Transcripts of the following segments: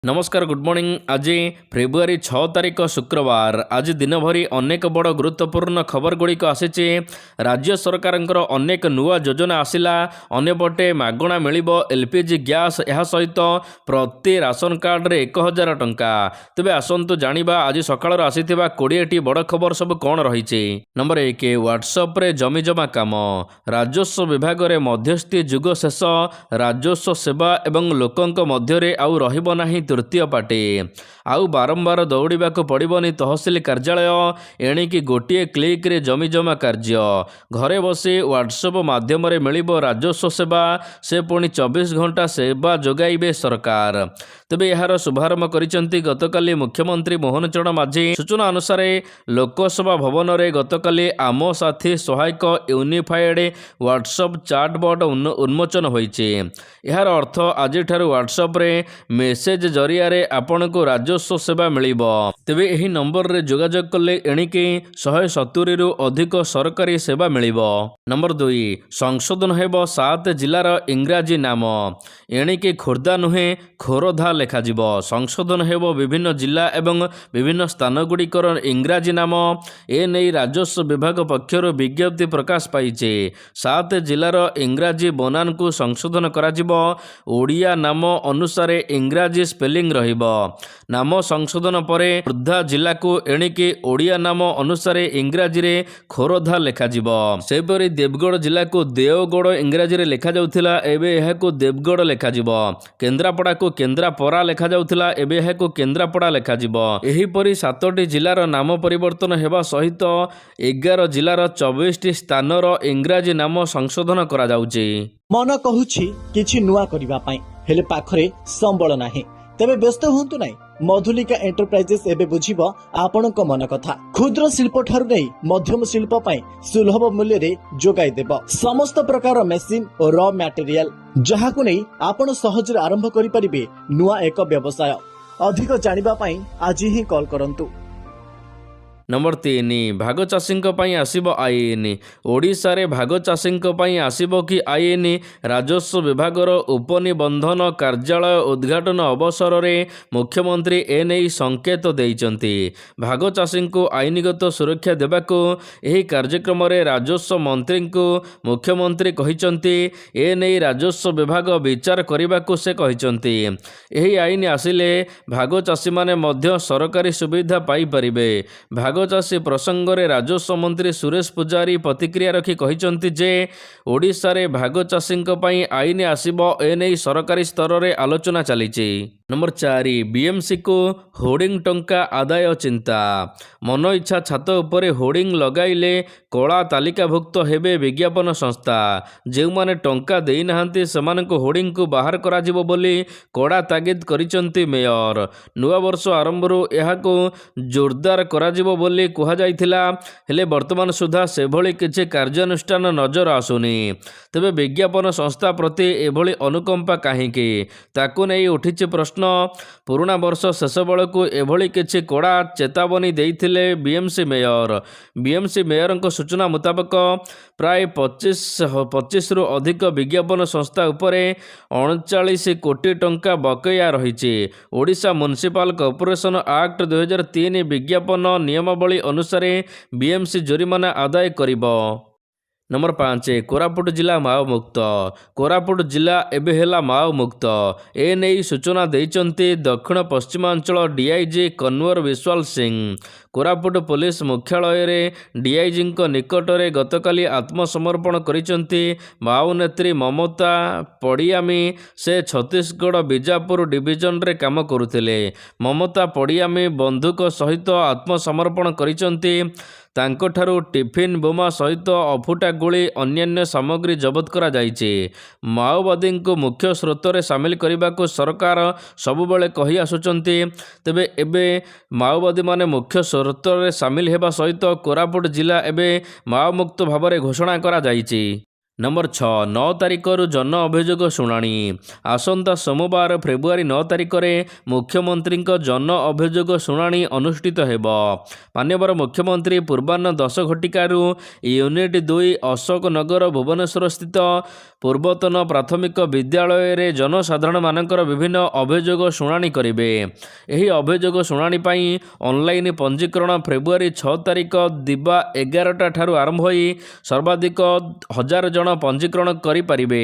नमस्कार good morning. आज February 6 तारिख शुक्रवार। आज दिन भरी अनेक बड़ गुरुत्वपूर्ण खबर गुड़िक आसी। राज्य सरकार अनेक नुआ योजना आसला। अन्यपटे मागणा मिल एलपीजी गैस, यह सहित प्रति राशन कार्ड रे 1000 टंका। तेबे आसतु जानिबा आज सकाळ आसी 20टी बड़ खबर सब कौन रही। नंबर 1, व्हाट्सएप रे जमी जमा काम। राजस्व विभाग रे मध्यस्थी जुग शेष। राजस्व सेवा एवं लोकंक मध्यरे आउ रहिबो नाही तृतीय पार्टी। आउ बारंबार दौड़ाक पड़ोनी तहसिल कार्यालय। एणिकी गोटे क्लिक रे जमी जमा कार्य घरे बसी व्हाट्सएप माध्यम मिल राजस्व सेवा। से पुणी 24 घंटा सेवा जोगाइबे सरकार। तेबे यार शुभारंभ करिसेंती गतकाली मुख्यमंत्री मोहन चरण माझी। सूचना अनुसार लोकसभा भवन में गतकाली आम साथी सहायक यूनिफाइड व्हाट्सएप चाटबॉट उन्मोचन होइछि। यार अर्थ आज व्हाट्सएप रे मेसेज जरिया आपण को राजस्व सेवा मिलिबो। तेबे एही नंबर रे जोगाजोग कले एणिके 170 रु अधिक सरकारी सेवा मिलिबो। नंबर 2, संशोधन हेबो 7 जिलार इंग्राजी नाम। एणिके खोर्धा नुहे खोरधा लेखा जिवो। संशोधन हेबो विभिन्न जिला एवं विभिन्न स्थान गुड़िकर इंग्राजी नाम। ए नै राजस्व विभाग पक्षर विज्ञप्ति प्रकाश पाइछे। 7 जिलार इंग्राजी बनान को संशोधन करा जिवो। ओडिया नाम अनुसार इंग्राजी स्पेलिंग रहिबो। नाम संशोधन परे खोर्धा जिला को एणिके ओडिया नाम अनुसार इंग्राजी रे खोरधा लेखा जिवो। सेपरि देवगढ़ जिला को देवगढ़ इंग्राजी रे लेखा जाउथिला, एबे एहा को देवगढ़ लेखा जिवो। केन्द्रापड़ा को केन्द्रापरा लेखा जाउथिला, एबे एहा को केन्द्रापड़ा लेखा जिवो। एही परि 7टी जिलार नाम परिवर्तन हेबा सहित 11 जिलार 24टी स्थानर इंग्राजी नाम संशोधन करा जाउछि। मन कहूछि किछि नुआ करिबा पई, हेले पाखरे संबळ नाही। तेबे व्यस्त हुंतु नाही। मधुलिका एंटरप्राइजेस एबे बुझिबो आपणक मन कथा। क्षुद्र शिल्प ठारु नै मध्यम शिल्प पई सुलभ मूल्य रे जोगाई देबो समस्त प्रकार मेसिन और रॉ मटेरियल, जहाकु नै आपण सहज आरंभ करि परिबे नुआ एक व्यवसाय। अधिक जानिबा पई आज ही कॉल करंतु। नंबर 3, भाग चाषी आसिबो आईन। ओडिशा रे भाग चाषी आसिबो कि आईन। राजस्व विभागर उपनिबंधन कार्यालय उद्घाटन अवसर रे मुख्यमंत्री एने संकेत देइचंती। भाग चाषी को आईनगत सुरक्षा देबाको एही कार्यक्रम रे राजस्व मंत्री को मुख्यमंत्री कहिचंती। एने राजस्व विभाग विचार करबाको से कहिचंती। एही आईन आसिले भाग चाषी माने मध्य सरकारी सुविधा पाई परिबे। भाग चाषी प्रसंग में राजस्व मंत्री सुरेश पुजारी प्रतिक्रिया रखी कहिचंती जे ओडिशा रे भाग चाषी आईन आसिबो। एने सरकारी स्तर में आलोचना चलीची। नंबर 4, बीएमसी को होर्डिंग टंका आदाय चिंता। मन इच्छा छात उपरे होर्डिंग लगाइले कला तालिकाभुक्त हेबे विज्ञापन संस्था। जो माने टंका देई नाहंती सेमानक होर्डिंग को बाहर करा जिवो बोली कड़ा तागिद करिसंती मेयर। नुआ वर्ष आरंभरू एहाको जोरदार करा जिवो बोली कुहा जाइथिला, हेले वर्तमान सुधा सेभली किछि कार्यानुष्ठान नजर आसुनी। तेबे विज्ञापन संस्था प्रति एभली अनुकंपा काहीकि, ताकू नै उठिछि प्रश्न। पुराणा वर्ष शेष बेलू एभली किछि कड़ा चेतावनी देइथिले बीएमसी मेयर। बीएमसी मेयर सूचना मुताबक प्राय 25 रु अधिक विज्ञापन संस्था उपरे 39 कोटी टंका बकेया रही। ओडिशा म्युनिसिपल कॉर्पोरेशन एक्ट 2003 विज्ञापन नियमावली अनुसार बीएमसी जोरिमाना आदाय करिबो। नंबर 5, कोरापुट जिला माओ मुक्त। कोरापुट जिला एबे हेला माओ मुक्त। ए नहीं सूचना देइचंती दक्षिण पश्चिमांचल डीआईजी कन्वर विश्वाल सिंह। कोरापुट पुलिस मुख्यालय रे डीआईजी निकट में गतकाली आत्मसमर्पण करिसंती माओ नेत्री ममता पड़ियामी। से छत्तीसगढ़ बीजापुर डिविजन रे काम करुथिले। ममता पड़ियामी बंधुक सहित आत्मसमर्पण करिसंती। तांकोठारू टिफिन बोमा सहित अफुटा गुली अन्यान्य सामग्री जबत करा जाइछि। माओवादी को मुख्य स्रोत रे सामिल करने को सरकार सबुबले कही आसुचंती। तेबे एबे माओवादी माने मुख्य स्रोत रे सामिल हेबा सहित कोरापुट जिला एबे माओ मुक्त भाव में घोषणा करा जाइछि। ନମ୍ବର 6 9 ତାରିଖରୁ ଜନ ଅଭିଯୋଗ ଶୁଣାଣି। ଆସନ୍ତା ସୋମବାର ଫେବୃଆରୀ 9 ତାରିଖରେ ମୁଖ୍ୟମନ୍ତ୍ରୀଙ୍କ ଜନ ଅଭିଯୋଗ ଶୁଣାଣି ଅନୁଷ୍ଠିତ ହେବ। ମାନ୍ୟବର ମୁଖ୍ୟମନ୍ତ୍ରୀ ପୂର୍ବାହ୍ନ 10 ଘଟିକାରୁ ୟୁନିଟ୍ 2 ଅଶୋକ ନଗର ଭୁବନେଶ୍ୱର ସ୍ଥିତ ପୂର୍ବତନ ପ୍ରାଥମିକ ବିଦ୍ୟାଳୟରେ ଜନସାଧାରଣମାନଙ୍କର ବିଭିନ୍ନ ଅଭିଯୋଗ ଶୁଣାଣି କରିବେ। ଏହି ଅଭିଯୋଗ ଶୁଣାଣି ପାଇଁ ଅନଲାଇନ୍ ପଞ୍ଜୀକରଣ ଫେବୃଆରୀ 6 ତାରିଖ ଦିବା 11ଟା ଠାରୁ ଆରମ୍ଭ ହୋଇ ସର୍ବାଧିକ 1000 ଜଣ ପଞ୍ଜୀକରଣ କରିପାରିବେ।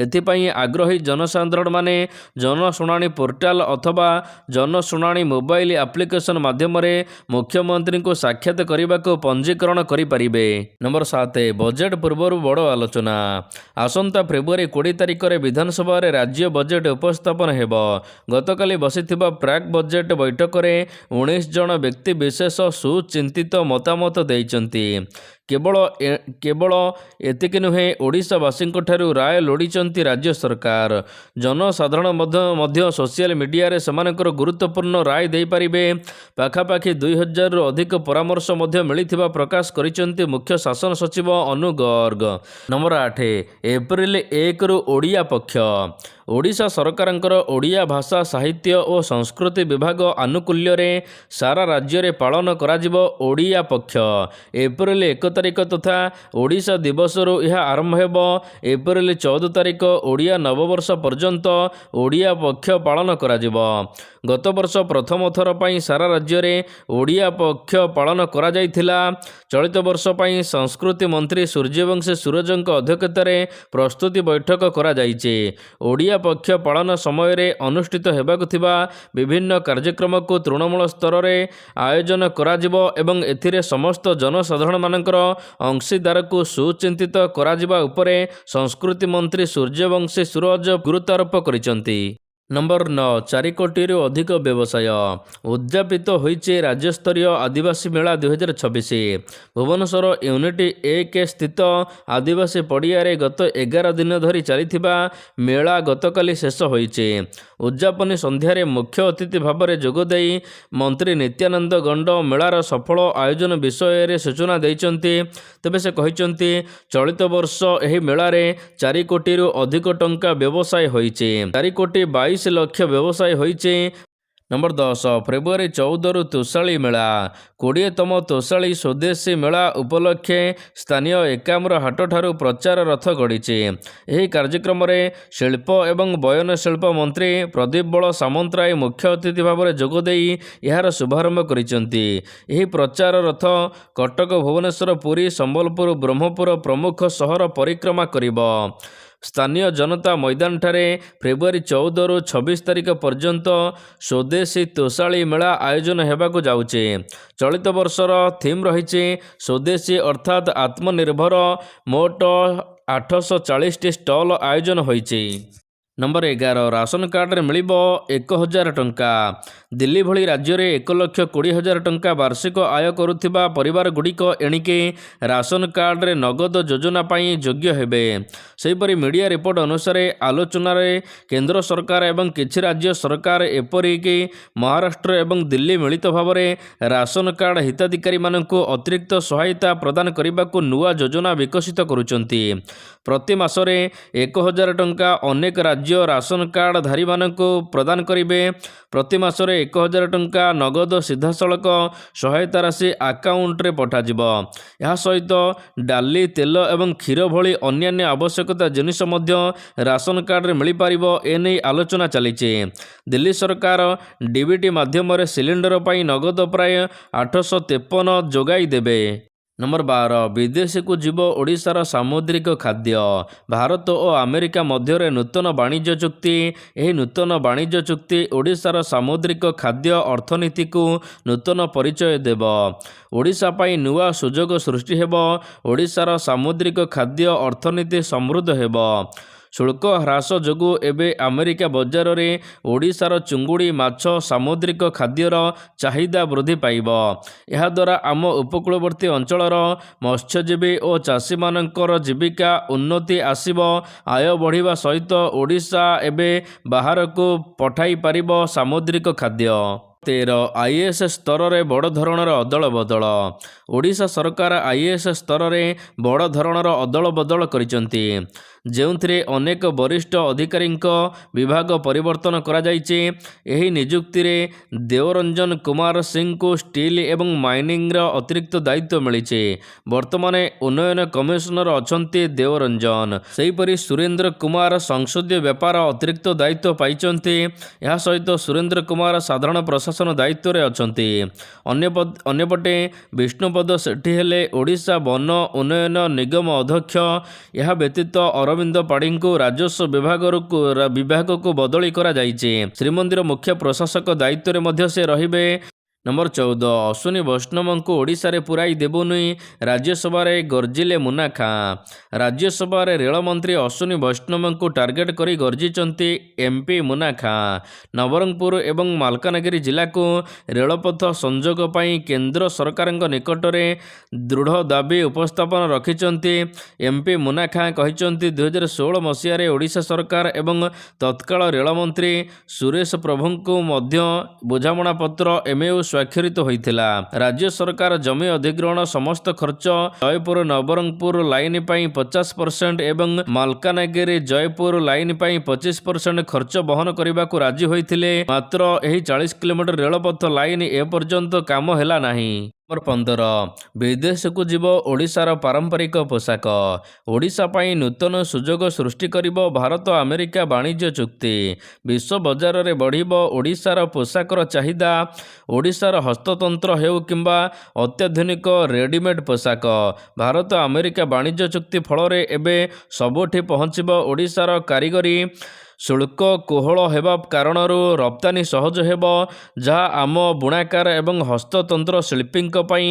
ଏଥିପାଇଁ ଆଗ୍ରହୀ ଜନସାଧାରଣମାନେ ଜନଶୁଣାଣି ପୋର୍ଟାଲ ଅଥବା ଜନଶୁଣାଣି ମୋବାଇଲ ଆପ୍ଲିକେସନ ମାଧ୍ୟମରେ ମୁଖ୍ୟମନ୍ତ୍ରୀଙ୍କୁ ସାକ୍ଷାତ କରିବାକୁ ପଞ୍ଜୀକରଣ କରିପାରିବେ। ନମ୍ବର 7 ବଜେଟ୍ ପୂର୍ବରୁ ବଡ଼ ଆଲୋଚନା। ଆସନ୍ତା ଫେବୃଆରୀ 20 ତାରିଖରେ ବିଧାନସଭାରେ ରାଜ୍ୟ ବଜେଟ୍ ଉପସ୍ଥାପନ ହେବ। ଗତକାଲି ବସିଥିବା ପ୍ରାକ୍ ବଜେଟ୍ ବୈଠକରେ 19 ଜଣ ବ୍ୟକ୍ତି ବିଶେଷ ସୁଚିନ୍ତିତ ମତାମତ ଦେଇଛନ୍ତି। କେବଳ ଏତିକି ନୁହେଁ, ଓଡ଼ିଶାବାସୀଙ୍କଠାରୁ ରାୟ ଲୋଡ଼ିଛନ୍ତି ରାଜ୍ୟ ସରକାର। ଜନସାଧାରଣ ମଧ୍ୟ ସୋସିଆଲ ମିଡ଼ିଆରେ ସେମାନଙ୍କର ଗୁରୁତ୍ୱପୂର୍ଣ୍ଣ ରାୟ ଦେଇପାରିବେ। ପାଖାପାଖି 2000ରୁ ଅଧିକ ପରାମର୍ଶ ମଧ୍ୟ ମିଳିଥିବା ପ୍ରକାଶ କରିଛନ୍ତି ମୁଖ୍ୟ ଶାସନ ସଚିବ ଅନୁ ଗର୍ଗ। ନମ୍ବର 8 ଏପ୍ରିଲ 1ରୁ ଓଡ଼ିଆ ପକ୍ଷ। ଓଡ଼ିଶା ସରକାରଙ୍କର ଓଡ଼ିଆ ଭାଷା ସାହିତ୍ୟ ଓ ସଂସ୍କୃତି ବିଭାଗ ଆନୁକୂଲ୍ୟରେ ସାରା ରାଜ୍ୟରେ ପାଳନ କରାଯିବ ଓଡ଼ିଆ ପକ୍ଷ। ଏପ୍ରିଲ 1 ତାରିଖ ତଥା ଓଡ଼ିଶା ଦିବସରୁ ଏହା ଆରମ୍ଭ ହେବ। ଏପ୍ରିଲ 14 ତାରିଖ ଓଡ଼ିଆ ନବବର୍ଷ ପର୍ଯ୍ୟନ୍ତ ଓଡ଼ିଆ ପକ୍ଷ ପାଳନ କରାଯିବ। ଗତବର୍ଷ ପ୍ରଥମ ଥର ପାଇଁ ସାରା ରାଜ୍ୟରେ ଓଡ଼ିଆ ପକ୍ଷ ପାଳନ କରାଯାଇଥିଲା। ଚଳିତ ବର୍ଷ ପାଇଁ ସଂସ୍କୃତି ମନ୍ତ୍ରୀ ସୂର୍ଯ୍ୟବଂଶୀ ସୁରଜଙ୍କ ଅଧ୍ୟକ୍ଷତାରେ ପ୍ରସ୍ତୁତି ବୈଠକ କରାଯାଇଛି। ଓଡ଼ିଆ ପକ୍ଷ ପାଳନ ସମୟରେ ଅନୁଷ୍ଠିତ ହେବାକୁ ଥିବା ବିଭିନ୍ନ କାର୍ଯ୍ୟକ୍ରମକୁ ତୃଣମୂଳ ସ୍ତରରେ ଆୟୋଜନ କରାଯିବ ଏବଂ ଏଥିରେ ସମସ୍ତ ଜନସାଧାରଣମାନଙ୍କର ଅଂଶୀଦାରକୁ ସୁଚିନ୍ତିତ କରାଯିବା ଉପରେ ସଂସ୍କୃତି ମନ୍ତ୍ରୀ ସୂର୍ଯ୍ୟବଂଶୀ ସୁରଜ ଗୁରୁତ୍ୱାରୋପ କରିଛନ୍ତି। ନମ୍ବର 9 4 କୋଟିରୁ ଅଧିକ ବ୍ୟବସାୟ। ଉଦ୍ଯାପିତ ହୋଇଛି ରାଜ୍ୟସ୍ତରୀୟ ଆଦିବାସୀ ମେଳା 2026। ଭୁବନେଶ୍ୱର ୟୁନିଟ୍ 1 ସ୍ଥିତ ଆଦିବାସୀ ପଡ଼ିଆରେ ଗତ 11 ଦିନ ଧରି ଚାଲିଥିବା ମେଳା ଗତକାଲି ଶେଷ ହୋଇଛି। ଉଦ୍ଯାପନୀ ସନ୍ଧ୍ୟାରେ ମୁଖ୍ୟ ଅତିଥି ଭାବରେ ଯୋଗଦେଇ ମନ୍ତ୍ରୀ ନିତ୍ୟାନନ୍ଦ ଗଣ୍ଡ ମେଳାର ସଫଳ ଆୟୋଜନ ବିଷୟରେ ସୂଚନା ଦେଇଛନ୍ତି। ତେବେ ସେ କହିଛନ୍ତି, ଚଳିତ ବର୍ଷ ଏହି ମେଳାରେ 4 କୋଟିରୁ ଅଧିକ ଟଙ୍କା ବ୍ୟବସାୟ ହୋଇଛି। 4 କୋଟି 22 ଲକ୍ଷ ବ୍ୟବସାୟ ହୋଇଛି। ନମ୍ବର 10 ଫେବୃଆରୀ 14ରୁ ତୋଷାଳୀ ମେଳା। 20ତମ ତୋଷାଳୀ ସ୍ୱଦେଶୀ ମେଳା ଉପଲକ୍ଷେ ସ୍ଥାନୀୟ ଏକାମ୍ର ହାଟଠାରୁ ପ୍ରଚାର ରଥ ଗଡ଼ିଛି। ଏହି କାର୍ଯ୍ୟକ୍ରମରେ ଶିଳ୍ପ ଏବଂ ବୟନଶିଳ୍ପ ମନ୍ତ୍ରୀ ପ୍ରଦୀପ ବଳ ସାମନ୍ତରାୟ ମୁଖ୍ୟ ଅତିଥି ଭାବରେ ଯୋଗଦେଇ ଏହାର ଶୁଭାରମ୍ଭ କରିଛନ୍ତି। ଏହି ପ୍ରଚାର ରଥ କଟକ, ଭୁବନେଶ୍ୱର, ପୁରୀ, ସମ୍ବଲପୁର, ବ୍ରହ୍ମପୁର ପ୍ରମୁଖ ସହର ପରିକ୍ରମା କରିବ। ସ୍ଥାନୀୟ ଜନତା ମଇଦାନଠାରେ ଫେବୃଆରୀ 14ରୁ 26 ତାରିଖ ପର୍ଯ୍ୟନ୍ତ ସ୍ୱଦେଶୀ ତୋଷାଳୀ ମେଳା ଆୟୋଜନ ହେବାକୁ ଯାଉଛି। ଚଳିତ ବର୍ଷର ଥିମ୍ ରହିଛି ସ୍ୱଦେଶୀ ଅର୍ଥାତ୍ ଆତ୍ମନିର୍ଭର। ମୋଟ 840ଟି ଷ୍ଟଲ୍ ଆୟୋଜନ ହୋଇଛି। ନମ୍ବର 11 ରାସନ କାର୍ଡ଼ରେ ମିଳିବ 1000 ଟଙ୍କା। ଦିଲ୍ଲୀ ଭଳି ରାଜ୍ୟରେ 1,20,000 ଟଙ୍କା ବାର୍ଷିକ ଆୟ କରୁଥିବା ପରିବାରଗୁଡ଼ିକ ଏଣିକି ରାସନ କାର୍ଡ଼ରେ ନଗଦ ଯୋଜନା ପାଇଁ ଯୋଗ୍ୟ ହେବେ। ସେହିପରି ମିଡ଼ିଆ ରିପୋର୍ଟ ଅନୁସାରେ ଆଲୋଚନାରେ କେନ୍ଦ୍ର ସରକାର ଏବଂ କିଛି ରାଜ୍ୟ ସରକାର ଏପରିକି ମହାରାଷ୍ଟ୍ର ଏବଂ ଦିଲ୍ଲୀ ମିଳିତ ଭାବରେ ରାସନ କାର୍ଡ଼ ହିତାଧିକାରୀମାନଙ୍କୁ ଅତିରିକ୍ତ ସହାୟତା ପ୍ରଦାନ କରିବାକୁ ନୂଆ ଯୋଜନା ବିକଶିତ କରୁଛନ୍ତି। ପ୍ରତି ମାସରେ 1000 ଟଙ୍କା ଅନେକ ରାଜ୍ୟ ରାସନ କାର୍ଡ଼ଧାରୀମାନଙ୍କୁ ପ୍ରଦାନ କରିବେ। ପ୍ରତି ମାସରେ 1000 ଟଙ୍କା ନଗଦ ସିଧାସଳଖ ସହାୟତା ରାଶି ଆକାଉଣ୍ଟରେ ପଠାଯିବ। ଏହା ସହିତ ଡାଲି, ତେଲ ଏବଂ କ୍ଷୀର ଭଳି ଅନ୍ୟାନ୍ୟ ଆବଶ୍ୟକତା ଜିନିଷ ମଧ୍ୟ ରାସନ କାର୍ଡ଼ରେ ମିଳିପାରିବ। ଏନେଇ ଆଲୋଚନା ଚାଲିଛି। ଦିଲ୍ଲୀ ସରକାର ଡିବିଟି ମାଧ୍ୟମରେ ସିଲିଣ୍ଡର ପାଇଁ ନଗଦ ପ୍ରାୟ 853 ଯୋଗାଇ ଦେବେ। ନମ୍ବର 12 ବିଦେଶକୁ ଯିବ ଓଡ଼ିଶାର ସାମୁଦ୍ରିକ ଖାଦ୍ୟ। ଭାରତ ଓ ଆମେରିକା ମଧ୍ୟରେ ନୂତନ ବାଣିଜ୍ୟ ଚୁକ୍ତି। ଏହି ନୂତନ ବାଣିଜ୍ୟ ଚୁକ୍ତି ଓଡ଼ିଶାର ସାମୁଦ୍ରିକ ଖାଦ୍ୟ ଅର୍ଥନୀତିକୁ ନୂତନ ପରିଚୟ ଦେବ। ଓଡ଼ିଶା ପାଇଁ ନୂଆ ସୁଯୋଗ ସୃଷ୍ଟି ହେବ। ଓଡ଼ିଶାର ସାମୁଦ୍ରିକ ଖାଦ୍ୟ ଅର୍ଥନୀତି ସମୃଦ୍ଧ ହେବ। ଶୁଳ୍କ ହ୍ରାସ ଯୋଗୁଁ ଏବେ ଆମେରିକା ବଜାରରେ ଓଡ଼ିଶାର ଚୁଙ୍ଗୁଡ଼ି, ମାଛ, ସାମୁଦ୍ରିକ ଖାଦ୍ୟର ଚାହିଦା ବୃଦ୍ଧି ପାଇବ। ଏହାଦ୍ୱାରା ଆମ ଉପକୂଳବର୍ତ୍ତୀ ଅଞ୍ଚଳର ମତ୍ସ୍ୟଜୀବୀ ଓ ଚାଷୀମାନଙ୍କର ଜୀବିକା ଉନ୍ନତି ଆସିବ। ଆୟ ବଢ଼ିବା ସହିତ ଓଡ଼ିଶା ଏବେ ବାହାରକୁ ପଠାଇ ପାରିବ ସାମୁଦ୍ରିକ ଖାଦ୍ୟ। 13 ଆଇଏଏସ୍ ସ୍ତରରେ ବଡ଼ ଧରଣର ଅଦଳ ବଦଳ। ଓଡ଼ିଶା ସରକାର ଆଇଏଏସ୍ ସ୍ତରରେ ବଡ଼ ଧରଣର ଅଦଳ ବଦଳ କରିଛନ୍ତି, ଯେଉଁଥିରେ ଅନେକ ବରିଷ୍ଠ ଅଧିକାରୀଙ୍କ ବିଭାଗ ପରିବର୍ତ୍ତନ କରାଯାଇଛି। ଏହି ନିଯୁକ୍ତିରେ ଦେଓରଞ୍ଜନ କୁମାର ସିଂଙ୍କୁ ଷ୍ଟିଲ୍ ଏବଂ ମାଇନିଂର ଅତିରିକ୍ତ ଦାୟିତ୍ୱ ମିଳିଛି। ବର୍ତ୍ତମାନ ଉନ୍ନୟନ କମିଶନର ଅଛନ୍ତି ଦେଓରଞ୍ଜନ। ସେହିପରି ସୁରେନ୍ଦ୍ର କୁମାର ସଂସଦୀୟ ବ୍ୟାପାର ଅତିରିକ୍ତ ଦାୟିତ୍ୱ ପାଇଛନ୍ତି। ଏହା ସହିତ ସୁରେନ୍ଦ୍ର କୁମାର ସାଧାରଣ ପ୍ରଶାସନ ଦାୟିତ୍ୱରେ ଅଛନ୍ତି। ଅନ୍ୟପଟେ ବିଷ୍ଣୁପଦ ସେଠୀ ହେଲେ ଓଡ଼ିଶା ବନ ଉନ୍ନୟନ ନିଗମ ଅଧ୍ୟକ୍ଷ। ଏହା ବ୍ୟତୀତ ଅରବିନ୍ଦ ପାଢ଼ୀଙ୍କୁ ରାଜସ୍ୱ ବିଭାଗକୁ ବଦଳି କରାଯାଇଛି। ଶ୍ରୀମନ୍ଦିର ମୁଖ୍ୟ ପ୍ରଶାସକ ଦାୟିତ୍ୱରେ ମଧ୍ୟ ସେ ରହିବେ। ନମ୍ବର 14 ଅଶ୍ୱିନୀ ବୈଷ୍ଣବଙ୍କୁ ଓଡ଼ିଶାରେ ପୁରାଇ ଦେବୁନି, ରାଜ୍ୟସଭାରେ ଗର୍ଜିଲେ ମୁନା ଖାଁ। ରାଜ୍ୟସଭାରେ ରେଳମନ୍ତ୍ରୀ ଅଶ୍ୱିନୀ ବୈଷ୍ଣବଙ୍କୁ ଟାର୍ଗେଟ କରି ଗର୍ଜିଛନ୍ତି ଏମ୍ପି ମୁନା ଖାଁ। ନବରଙ୍ଗପୁର ଏବଂ ମାଲକାନଗିରି ଜିଲ୍ଲାକୁ ରେଳପଥ ସଂଯୋଗ ପାଇଁ କେନ୍ଦ୍ର ସରକାରଙ୍କ ନିକଟରେ ଦୃଢ଼ ଦାବି ଉପସ୍ଥାପନ ରଖିଛନ୍ତି ଏମ୍ପି ମୁନା ଖାଁ। କହିଛନ୍ତି 2016 ମସିହାରେ ଓଡ଼ିଶା ସରକାର ଏବଂ ତତ୍କାଳ ରେଳମନ୍ତ୍ରୀ ସୁରେଶ ପ୍ରଭୁଙ୍କୁ ମଧ୍ୟ ବୁଝାମଣାପତ୍ର MOU ସ୍ୱାକ୍ଷରିତ ହୋଇଥିଲା। ରାଜ୍ୟ ସରକାର ଜମି ଅଧିଗ୍ରହଣ ସମସ୍ତ ଖର୍ଚ୍ଚ ଜୟପୁର ନବରଙ୍ଗପୁର ଲାଇନ ପାଇଁ 50% ଏବଂ ମାଲକାନଗିରି ଜୟପୁର ଲାଇନ ପାଇଁ 25% ଖର୍ଚ୍ଚ ବହନ କରିବାକୁ ରାଜି ହୋଇଥିଲେ। ମାତ୍ର ଏହି 40 କିଲୋମିଟର ରେଳପଥ ଲାଇନ ଏପର୍ଯ୍ୟନ୍ତ କାମ ହେଲା ନାହିଁ। ନମ୍ବର 15 ବିଦେଶକୁ ଯିବ ଓଡ଼ିଶାର ପାରମ୍ପରିକ ପୋଷାକ। ଓଡ଼ିଶା ପାଇଁ ନୂତନ ସୁଯୋଗ ସୃଷ୍ଟି କରିବ ଭାରତ ଆମେରିକା ବାଣିଜ୍ୟ ଚୁକ୍ତି। ବିଶ୍ୱ ବଜାରରେ ବଢ଼ିବ ଓଡ଼ିଶାର ପୋଷାକର ଚାହିଦା। ଓଡ଼ିଶାର ହସ୍ତତନ୍ତ୍ର ହେଉ କିମ୍ବା ଅତ୍ୟାଧୁନିକ ରେଡିମେଡ୍ ପୋଷାକ, ଭାରତ ଆମେରିକା ବାଣିଜ୍ୟ ଚୁକ୍ତି ଫଳରେ ଏବେ ସବୁଠି ପହଞ୍ଚିବ। ଓଡ଼ିଶାର କାରିଗରୀ ଶୁଳ୍କ କୋହଳ ହେବା କାରଣରୁ ରପ୍ତାନି ସହଜ ହେବ, ଯାହା ଆମ ବୁଣାକାର ଏବଂ ହସ୍ତତନ୍ତ୍ର ଶିଳ୍ପୀଙ୍କ ପାଇଁ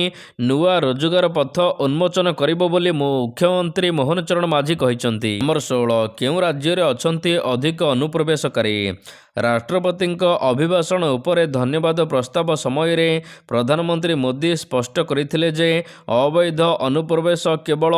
ନୂଆ ରୋଜଗାର ପଥ ଉନ୍ମୋଚନ କରିବ ବୋଲି ମୁଖ୍ୟମନ୍ତ୍ରୀ ମୋହନ ଚରଣ ମାଝୀ କହିଛନ୍ତି। ନମ୍ବର 16 କେଉଁ ରାଜ୍ୟରେ ଅଛନ୍ତି ଅଧିକ ଅନୁପ୍ରବେଶକାରୀ? ରାଷ୍ଟ୍ରପତିଙ୍କ ଅଭିଭାଷଣ ଉପରେ ଧନ୍ୟବାଦ ପ୍ରସ୍ତାବ ସମୟରେ ପ୍ରଧାନମନ୍ତ୍ରୀ ମୋଦି ସ୍ପଷ୍ଟ କରିଥିଲେ ଯେ ଅବୈଧ ଅନୁପ୍ରବେଶ କେବଳ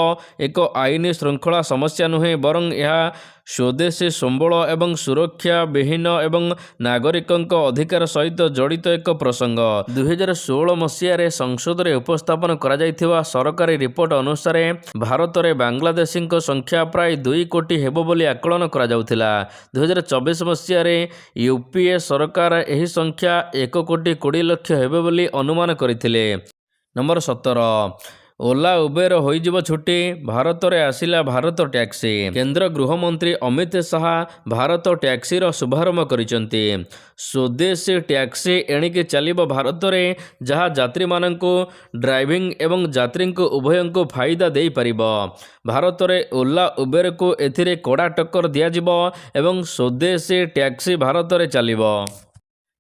ଏକ ଆଇନ ଶୃଙ୍ଖଳା ସମସ୍ୟା ନୁହେଁ, ବରଂ ଏହା ସ୍ୱଦେଶୀ ସମ୍ବଳ ଏବଂ ସୁରକ୍ଷା ବିହୀନ ଏବଂ ନାଗରିକଙ୍କ ଅଧିକାର ସହିତ ଜଡ଼ିତ ଏକ ପ୍ରସଙ୍ଗ। 2016 ମସିହାରେ ସଂସଦରେ ଉପସ୍ଥାପନ କରାଯାଇଥିବା ସରକାରୀ ରିପୋର୍ଟ ଅନୁସାରେ ଭାରତରେ ବାଂଲାଦେଶୀଙ୍କ ସଂଖ୍ୟା ପ୍ରାୟ 2 କୋଟି ହେବ ବୋଲି ଆକଳନ କରାଯାଉଥିଲା। 2024 ମସିହାରେ UPA ସରକାର ଏହି ସଂଖ୍ୟା 1 କୋଟି 20 ଲକ୍ଷ ହେବ ବୋଲି ଅନୁମାନ କରିଥିଲେ। ନମ୍ବର 17 ଓଲା ଉବେର ହୋଇଯିବ ଛୁଟି, ଭାରତରେ ଆସିଲା ଭାରତ ଟ୍ୟାକ୍ସି। କେନ୍ଦ୍ର ଗୃହମନ୍ତ୍ରୀ ଅମିତ ଶାହା ଭାରତ ଟ୍ୟାକ୍ସିର ଶୁଭାରମ୍ଭ କରିଛନ୍ତି। ସ୍ୱଦେଶୀ ଟ୍ୟାକ୍ସି ଏଣିକି ଚାଲିବ ଭାରତରେ, ଯାହା ଯାତ୍ରୀମାନଙ୍କୁ ଡ୍ରାଇଭିଂ ଏବଂ ଯାତ୍ରୀଙ୍କୁ ଉଭୟଙ୍କୁ ଫାଇଦା ଦେଇପାରିବ। ଭାରତରେ ଓଲା ଉବେରକୁ ଏଥିରେ କଡ଼ା ଟକ୍କର ଦିଆଯିବ ଏବଂ ସ୍ୱଦେଶୀ ଟ୍ୟାକ୍ସି ଭାରତରେ ଚାଲିବ।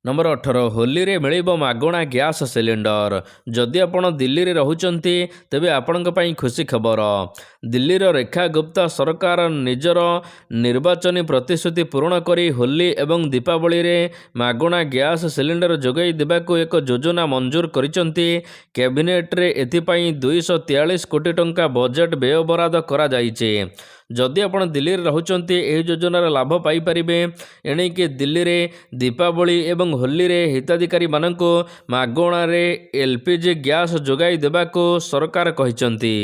ନମ୍ବର 18 ହୋଲିରେ ମିଳିବ ମାଗଣା ଗ୍ୟାସ୍ ସିଲିଣ୍ଡର। ଯଦି ଆପଣ ଦିଲ୍ଲୀରେ ରହୁଛନ୍ତି ତେବେ ଆପଣଙ୍କ ପାଇଁ ଖୁସି ଖବର। ଦିଲ୍ଲୀର ରେଖା ଗୁପ୍ତା ସରକାର ନିଜର ନିର୍ବାଚନୀ ପ୍ରତିଶ୍ରୁତି ପୂରଣ କରି ହୋଲି ଏବଂ ଦୀପାବଳିରେ ମାଗଣା ଗ୍ୟାସ୍ ସିଲିଣ୍ଡର ଯୋଗାଇ ଦେବାକୁ ଏକ ଯୋଜନା ମଞ୍ଜୁର କରିଛନ୍ତି। କ୍ୟାବିନେଟ୍ରେ ଏଥିପାଇଁ 243 କୋଟି ଟଙ୍କା ବଜେଟ୍ ବ୍ୟୟବରାଦ କରାଯାଇଛି। ଯଦି ଆପଣ ଦିଲ୍ଲୀରେ ରହୁଛନ୍ତି ଏହି ଯୋଜନାର ଲାଭ ପାଇପାରିବେ। ଏଣିକି ଦିଲ୍ଲୀରେ ଦୀପାବଳି ଏବଂ ହୋଲିରେ ହିତାଧିକାରୀମାନଙ୍କୁ ମାଗଣାରେ LPG ଗ୍ୟାସ୍ ଯୋଗାଇ ଦେବାକୁ ସରକାର କହିଛନ୍ତି।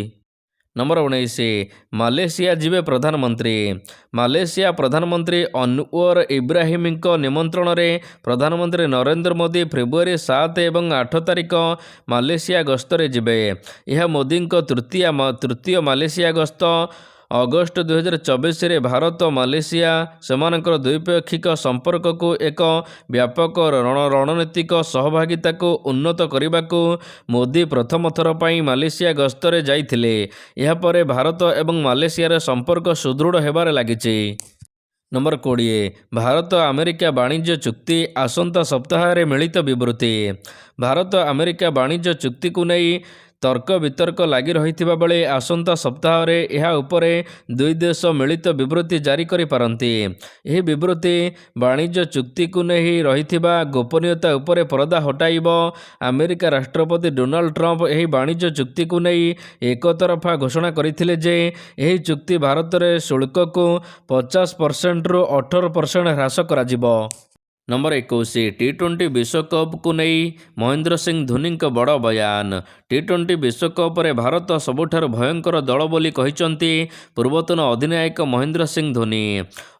ନମ୍ବର 19 ମାଲେସିଆ ଯିବେ ପ୍ରଧାନମନ୍ତ୍ରୀ। ମାଲେସିଆ ପ୍ରଧାନମନ୍ତ୍ରୀ ଅନୱର ଇବ୍ରାହିମଙ୍କ ନିମନ୍ତ୍ରଣରେ ପ୍ରଧାନମନ୍ତ୍ରୀ ନରେନ୍ଦ୍ର ମୋଦି ଫେବୃଆରୀ 7 ଏବଂ 8 ତାରିଖ ମାଲେସିଆ ଗସ୍ତରେ ଯିବେ। ଏହା ମୋଦିଙ୍କ ତୃତୀୟ ମାଲେସିଆ ଗସ୍ତ। ଅଗଷ୍ଟ 2024ରେ ଭାରତ ମାଲେସିଆ ସେମାନଙ୍କର ଦ୍ୱିପାକ୍ଷିକ ସମ୍ପର୍କକୁ ଏକ ବ୍ୟାପକ ରଣନୀତିକ ସହଭାଗିତାକୁ ଉନ୍ନତ କରିବାକୁ ମୋଦି ପ୍ରଥମ ଥର ପାଇଁ ମାଲେସିଆ ଗସ୍ତରେ ଯାଇଥିଲେ। ଏହାପରେ ଭାରତ ଏବଂ ମାଲେସିଆର ସମ୍ପର୍କ ସୁଦୃଢ଼ ହେବାରେ ଲାଗିଛି। ନମ୍ବର 20 ଭାରତ ଆମେରିକା ବାଣିଜ୍ୟ ଚୁକ୍ତି, ଆସନ୍ତା ସପ୍ତାହରେ ମିଳିତ ବିବୃତ୍ତି। ଭାରତ ଆମେରିକା ବାଣିଜ୍ୟ ଚୁକ୍ତିକୁ ନେଇ ତର୍କ ବିତର୍କ ଲାଗି ରହିଥିବା ବେଳେ ଆସନ୍ତା ସପ୍ତାହରେ ଏହା ଉପରେ ଦୁଇ ଦେଶ ମିଳିତ ବିବୃତ୍ତି ଜାରି କରିପାରନ୍ତି। ଏହି ବିବୃତ୍ତି ବାଣିଜ୍ୟ ଚୁକ୍ତିକୁ ନେଇ ରହିଥିବା ଗୋପନୀୟତା ଉପରେ ପରଦା ହଟାଇବ। ଆମେରିକା ରାଷ୍ଟ୍ରପତି ଡୋନାଲ୍ଡ ଟ୍ରମ୍ପ ଏହି ବାଣିଜ୍ୟ ଚୁକ୍ତିକୁ ନେଇ ଏକତରଫା ଘୋଷଣା କରିଥିଲେ ଯେ ଏହି ଚୁକ୍ତି ଭାରତରେ ଶୁଳ୍କକୁ 50%ରୁ 18% ହ୍ରାସ କରାଯିବ। नंबर 21 टी20 विश्वकप को नहीं महेंद्र सिंह धोनी बड़ बयान। टी20 विश्वकप रे भारत सबुठार भयंकर दल बोली कहिसंती पूर्वतन अधिनायक महेंद्र सिंह धोनी।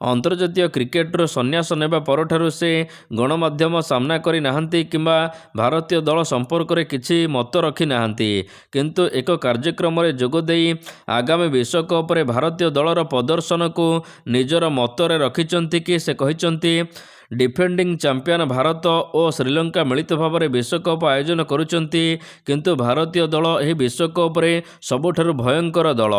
अंतर्जातीय क्रिकेटर संन्यास नेबा परठारु से गणमाध्यम सामना करी नाहंती किंबा भारतीय दल संपर्क में किछि मत रखी नाहंती, किंतु एक कार्यक्रम रे जोग देई आगामी विश्वकप रे भारतीय दलर प्रदर्शन को निजर मतरे रखिचंती कि से कहिचंती डिफेंडिंग चैंपियन भारत और श्रीलंका मिलित भाव में विश्वकप आयोजन करुचंती, किंतु भारतीय दल यह विश्वकप रे सबुठारु भयंकर दल।